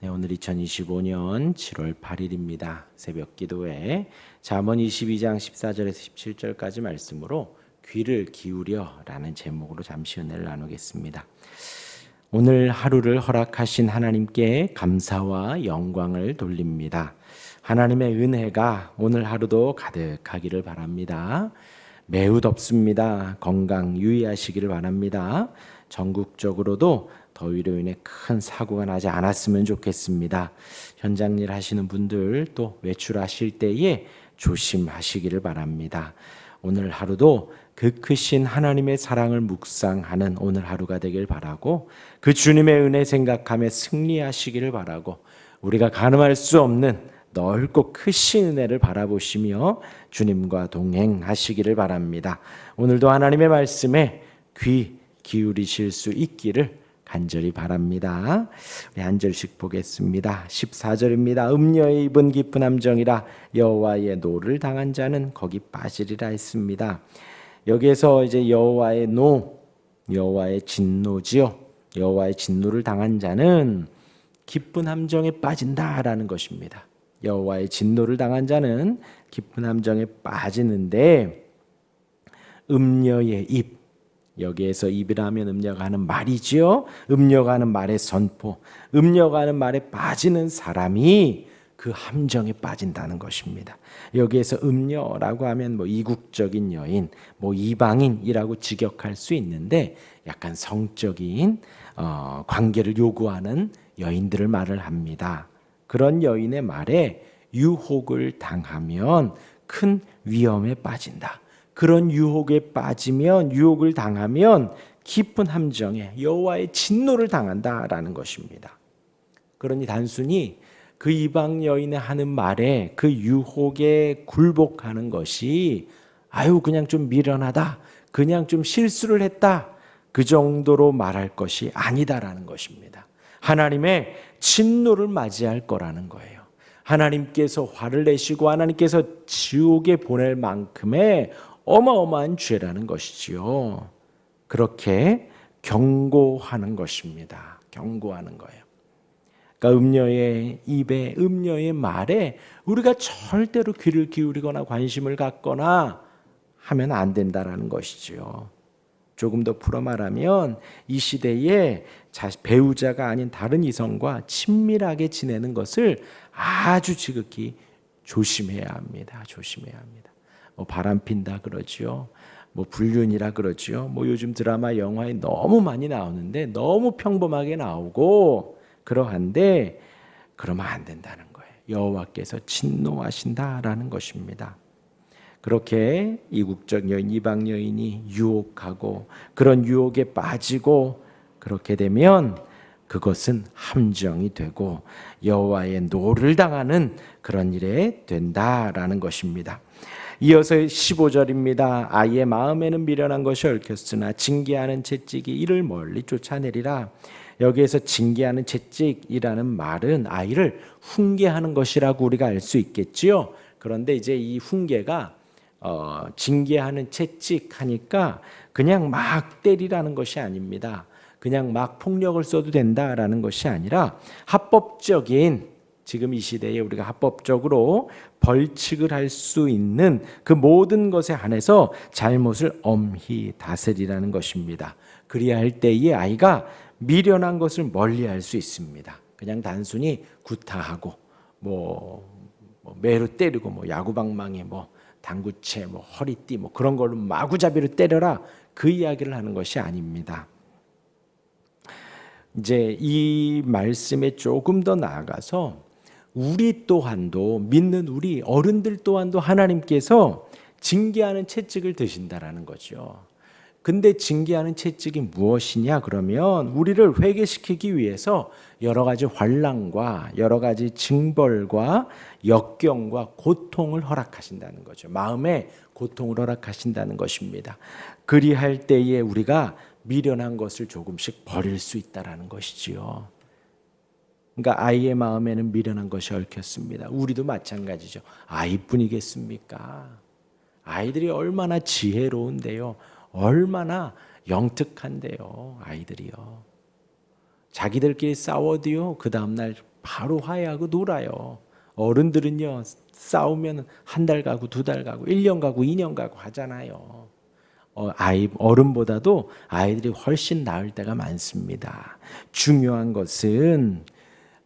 네, 오늘 2025년 7월 8일입니다. 새벽 기도회 잠언 22장 14절에서 17절까지 말씀으로 귀를 기울여 라는 제목으로 잠시 은혜를 나누겠습니다. 오늘 하루를 허락하신 하나님께 감사와 영광을 돌립니다. 하나님의 은혜가 오늘 하루도 가득하기를 바랍니다. 매우 덥습니다. 건강 유의하시기를 바랍니다. 전국적으로도 더위로 인해 큰 사고가 나지 않았으면 좋겠습니다. 현장 일 하시는 분들 또 외출하실 때에 조심하시기를 바랍니다. 오늘 하루도 그 크신 하나님의 사랑을 묵상하는 오늘 하루가 되길 바라고 그 주님의 은혜 생각하며 승리하시기를 바라고 우리가 가늠할 수 없는 넓고 크신 은혜를 바라보시며 주님과 동행하시기를 바랍니다. 오늘도 하나님의 말씀에 귀 기울이실 수 있기를 간절히 바랍니다. 우리 한 절씩 보겠습니다. 14절입니다. 음녀의 입은 깊은 함정이라 여호와의 노를 당한 자는 거기 빠지리라 했습니다. 여기에서 이제 여호와의 노, 여호와의 진노지요. 여호와의 진노를 당한 자는 깊은 함정에 빠진다라는 것입니다. 여호와의 진노를 당한 자는 깊은 함정에 빠지는데 음녀의 입, 여기에서 입이라 하면 음녀가 하는 말이지요. 음녀가 하는 말의 선포, 음녀가 하는 말에 빠지는 사람이 그 함정에 빠진다는 것입니다. 여기에서 음녀라고 하면 이국적인 여인, 이방인이라고 직역할 수 있는데 약간 성적인 관계를 요구하는 여인들을 말을 합니다. 그런 여인의 말에 유혹을 당하면 큰 위험에 빠진다. 그런 유혹에 빠지면 유혹을 당하면 깊은 함정에 여호와의 진노를 당한다라는 것입니다. 그러니 단순히 그 이방 여인의 하는 말에 그 유혹에 굴복하는 것이 그냥 좀 미련하다, 그냥 좀 실수를 했다, 그 정도로 말할 것이 아니다라는 것입니다. 하나님의 진노를 맞이할 거라는 거예요. 하나님께서 화를 내시고 하나님께서 지옥에 보낼 만큼의 어마어마한 죄라는 것이지요. 그렇게 경고하는 것입니다. 경고하는 거예요. 그러니까 음녀의 입에, 음녀의 말에 우리가 절대로 귀를 기울이거나 관심을 갖거나 하면 안 된다라는 것이지요. 조금 더 풀어 말하면 이 시대에 배우자가 아닌 다른 이성과 친밀하게 지내는 것을 아주 지극히 조심해야 합니다. 조심해야 합니다. 바람핀다 그러지요. 불륜이라 그러지요. 요즘 드라마 영화에 너무 많이 나오는데 너무 평범하게 나오고 그러한데 그러면 안 된다는 거예요. 여호와께서 진노하신다라는 것입니다. 그렇게 이국적 여인, 이방 여인이 유혹하고 그런 유혹에 빠지고 그렇게 되면 그것은 함정이 되고 여호와의 노를 당하는 그런 일에 된다라는 것입니다. 이어서 15절입니다. 아이의 마음에는 미련한 것이 얽혔으나 징계하는 채찍이 이를 멀리 쫓아내리라. 여기에서 징계하는 채찍이라는 말은 아이를 훈계하는 것이라고 우리가 알 수 있겠지요. 그런데 이제 이 훈계가 징계하는 채찍 하니까 그냥 막 때리라는 것이 아닙니다. 그냥 막 폭력을 써도 된다라는 것이 아니라 합법적인, 지금 이 시대에 우리가 합법적으로 벌칙을 할 수 있는 그 모든 것에 한해서 잘못을 엄히 다스리라는 것입니다. 그리야 할 때에 아이가 미련한 것을 멀리할 수 있습니다. 그냥 단순히 구타하고 매로 때리고 야구방망이 당구채 허리띠 그런 걸로 마구잡이로 때려라, 그 이야기를 하는 것이 아닙니다. 이제 이 말씀에 조금 더 나아가서 우리 또한도, 믿는 우리 어른들 또한도 하나님께서 징계하는 채찍을 드신다라는 거죠. 근데 징계하는 채찍이 무엇이냐 그러면 우리를 회개시키기 위해서 여러 가지 환난과 여러 가지 징벌과 역경과 고통을 허락하신다는 거죠. 마음에 고통을 허락하신다는 것입니다. 그리할 때에 우리가 미련한 것을 조금씩 버릴 수 있다라는 것이지요. 그러니까 아이의 마음에는 미련한 것이 얽혔습니다. 우리도 마찬가지죠. 아이뿐이겠습니까? 아이들이 얼마나 지혜로운데요. 얼마나 영특한데요. 아이들이요. 자기들끼리 싸워도요, 그 다음날 바로 화해하고 놀아요. 어른들은요, 싸우면 한 달 가고 2달 가고 1년 가고 2년 가고 하잖아요. 어른보다도 아이들이 훨씬 나을 때가 많습니다. 중요한 것은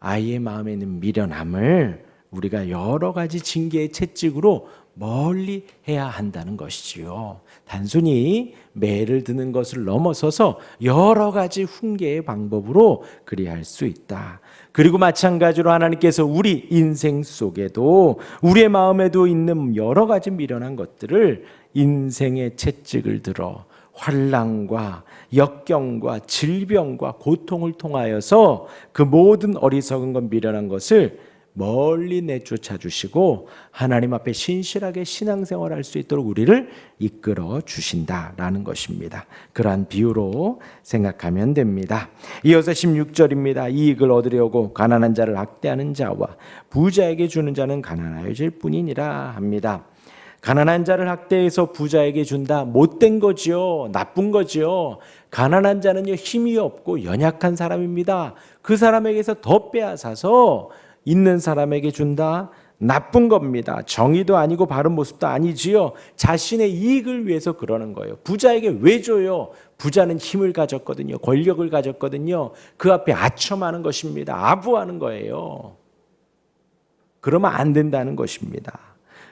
아이의 마음에 있는 미련함을 우리가 여러 가지 징계의 채찍으로 멀리 해야 한다는 것이지요. 단순히 매를 드는 것을 넘어서서 여러 가지 훈계의 방법으로 그리할 수 있다. 그리고 마찬가지로 하나님께서 우리 인생 속에도 우리의 마음에도 있는 여러 가지 미련한 것들을 인생의 채찍을 들어 환난과 역경과 질병과 고통을 통하여서 그 모든 어리석은 것 미련한 것을 멀리 내쫓아 주시고 하나님 앞에 신실하게 신앙생활할 수 있도록 우리를 이끌어 주신다라는 것입니다. 그러한 비유로 생각하면 됩니다. 이어서 16절입니다. 이익을 얻으려고 가난한 자를 학대하는 자와 부자에게 주는 자는 가난하여질 뿐이니라 합니다. 가난한 자를 학대해서 부자에게 준다, 못된 거지요. 나쁜 거지요. 가난한 자는요, 힘이 없고 연약한 사람입니다. 그 사람에게서 더 빼앗아서 있는 사람에게 준다, 나쁜 겁니다. 정의도 아니고 바른 모습도 아니지요. 자신의 이익을 위해서 그러는 거예요. 부자에게 왜 줘요? 부자는 힘을 가졌거든요. 권력을 가졌거든요. 그 앞에 아첨하는 것입니다. 아부하는 거예요. 그러면 안 된다는 것입니다.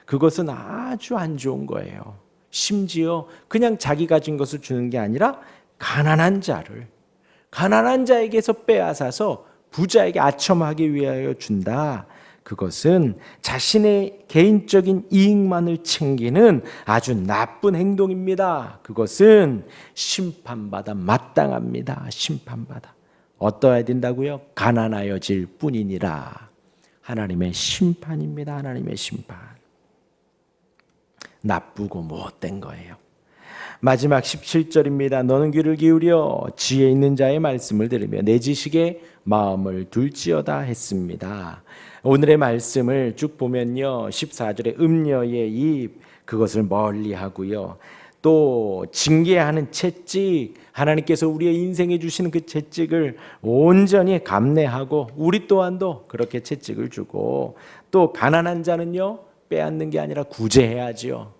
그것은 아주 안 좋은 거예요. 심지어 그냥 자기 가진 것을 주는 게 아니라 가난한 자에게서 빼앗아서 부자에게 아첨하기 위하여 준다. 그것은 자신의 개인적인 이익만을 챙기는 아주 나쁜 행동입니다. 그것은 심판받아 마땅합니다. 심판받아. 어떠해야 된다고요? 가난하여질 뿐이니라. 하나님의 심판입니다. 하나님의 심판. 나쁘고 못된 거예요. 마지막 17절입니다. 너는 귀를 기울여 지혜 있는 자의 말씀을 들으며 내 지식에 마음을 둘지어다 했습니다. 오늘의 말씀을 쭉 보면요, 14절에 음녀의 입, 그것을 멀리 하고요, 또 징계하는 채찍, 하나님께서 우리의 인생에 주시는 그 채찍을 온전히 감내하고 우리 또한도 그렇게 채찍을 주고, 또 가난한 자는요 빼앗는 게 아니라 구제해야죠.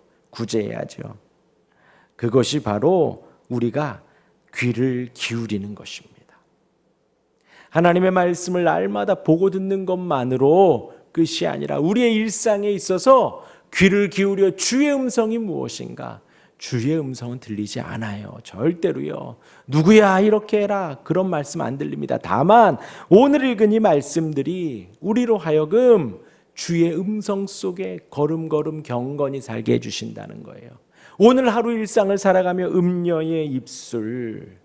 그것이 바로 우리가 귀를 기울이는 것입니다. 하나님의 말씀을 날마다 보고 듣는 것만으로 끝이 아니라 우리의 일상에 있어서 귀를 기울여 주의 음성이 무엇인가? 주의 음성은 들리지 않아요. 절대로요. 누구야 이렇게 해라 그런 말씀 안 들립니다. 다만 오늘 읽은 이 말씀들이 우리로 하여금 주의 음성 속에 걸음걸음 경건히 살게 해주신다는 거예요. 오늘 하루 일상을 살아가며 음녀의 입술,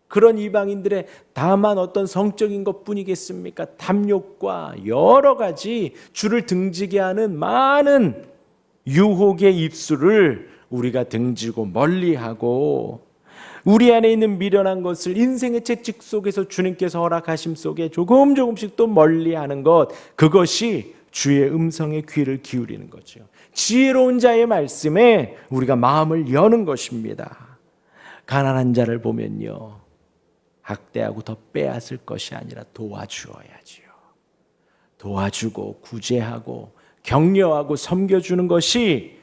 그런 이방인들의 다만 어떤 성적인 것뿐이겠습니까? 탐욕과 여러 가지 주를 등지게 하는 많은 유혹의 입술을 우리가 등지고 멀리하고, 우리 안에 있는 미련한 것을 인생의 채찍 속에서 주님께서 허락하심 속에 조금씩 또 멀리하는 것, 그것이 주의 음성에 귀를 기울이는 거죠. 지혜로운 자의 말씀에 우리가 마음을 여는 것입니다. 가난한 자를 보면요, 학대하고 더 빼앗을 것이 아니라 도와주어야지요. 도와주고 구제하고 격려하고 섬겨주는 것이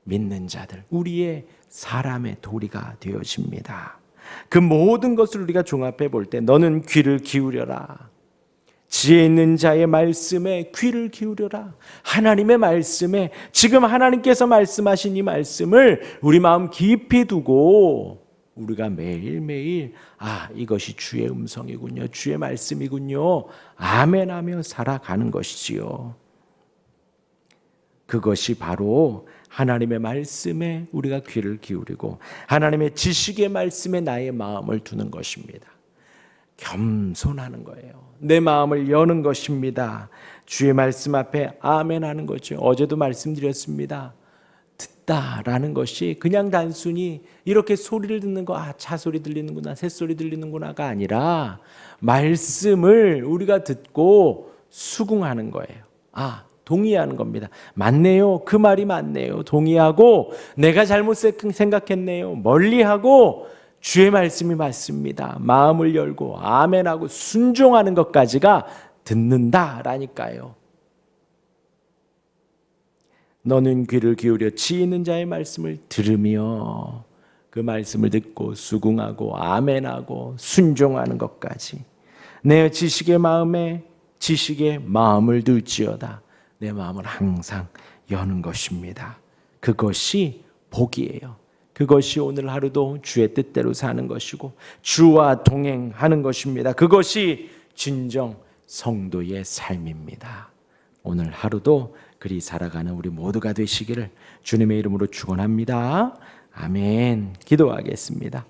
믿는 자들, 우리의 사람의 도리가 되어집니다. 그 모든 것을 우리가 종합해 볼 때 너는 귀를 기울여라. 지혜 있는 자의 말씀에 귀를 기울여라. 하나님의 말씀에, 지금 하나님께서 말씀하신 이 말씀을 우리 마음 깊이 두고 우리가 매일매일 이것이 주의 음성이군요, 주의 말씀이군요, 아멘하며 살아가는 것이지요. 그것이 바로 하나님의 말씀에 우리가 귀를 기울이고 하나님의 지식의 말씀에 나의 마음을 두는 것입니다. 겸손하는 거예요. 내 마음을 여는 것입니다. 주의 말씀 앞에 아멘하는 거죠. 어제도 말씀드렸습니다. 듣다라는 것이 그냥 단순히 이렇게 소리를 듣는 거, 차 소리 들리는구나, 새 소리 들리는구나가 아니라 말씀을 우리가 듣고 수긍하는 거예요. 동의하는 겁니다. 맞네요. 그 말이 맞네요. 동의하고, 내가 잘못 생각했네요. 멀리하고, 주의 말씀이 맞습니다. 마음을 열고 아멘하고 순종하는 것까지가 듣는다라니까요. 너는 귀를 기울여 지혜 있는 자의 말씀을 들으며 그 말씀을 듣고 수긍하고 아멘하고 순종하는 것까지 내 지식의 마음을 둘지어다. 내 마음을 항상 여는 것입니다. 그것이 복이에요. 그것이 오늘 하루도 주의 뜻대로 사는 것이고 주와 동행하는 것입니다. 그것이 진정 성도의 삶입니다. 오늘 하루도 그리 살아가는 우리 모두가 되시기를 주님의 이름으로 축원합니다. 아멘. 기도하겠습니다.